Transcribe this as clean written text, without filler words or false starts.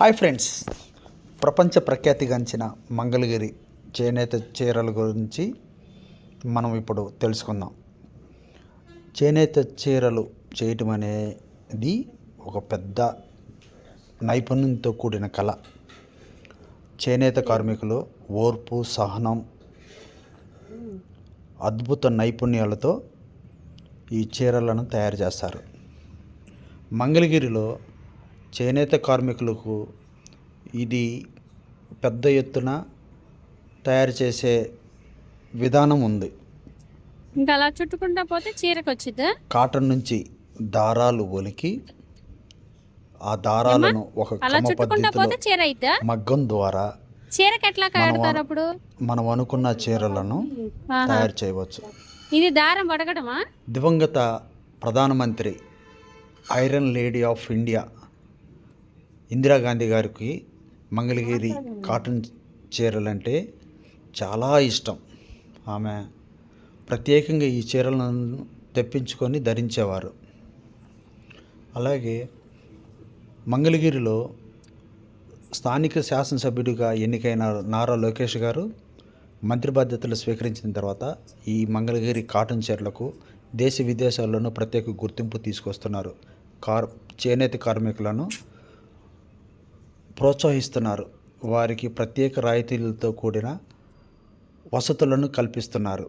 Hi friends, ప్రపంచ ప్రఖ్యాతిగాంచిన మంగళగిరి చేనేత చీరల గురించి మనం ఇప్పుడు తెలుసుకుందాం. చేనేత చీరలు చేయటం అనేది ఒక పెద్ద నైపుణ్యంతో కూడిన కళ. చేనేత కార్మికులు ఓర్పు, సహనం, అద్భుత నైపుణ్యాలతో ఈ చీరలను తయారు చేస్తారు. మంగళగిరిలో చేనేత కార్మికులకు ఇది పెద్ద ఎత్తున తయారు చేసే విధానం ఉంది. ఇంకా అలా చుట్టుకుంటా పోతే చీరకు వచ్చిద్దా? కాటన్ నుంచి దారాలు ఒలికి ఆ దారాలను ఒక క్రమ పద్ధతిలో మగ్గం ద్వారా చీరకు ఎట్లా కడతారు? అప్పుడు మనం అనుకున్న చీరలను తయారు చేయవచ్చు. ఇది దారం వడగడమా? దివంగత ప్రధానమంత్రి iron lady of India Indira Gandhi గారికి మంగళగిరి కాటన్ చీరలంటే చాలా ఇష్టం. ఆమె ప్రత్యేకంగా ఈ చీరలను తెప్పించుకొని ధరించేవారు. అలాగే మంగళగిరిలో స్థానిక శాసనసభ్యుడిగా ఎన్నికైన నారా లోకేష్ గారు మంత్రి బాధ్యతలు స్వీకరించిన తర్వాత ఈ మంగళగిరి కాటన్ చీరలకు దేశ విదేశాల్లోనూ ప్రత్యేక గుర్తింపు తీసుకొస్తున్నారు. చేనేత కార్మికులను ప్రోత్సహిస్తున్నారు. వారికి ప్రత్యేక రాయితీలతో కూడిన వసతులను కల్పిస్తున్నారు.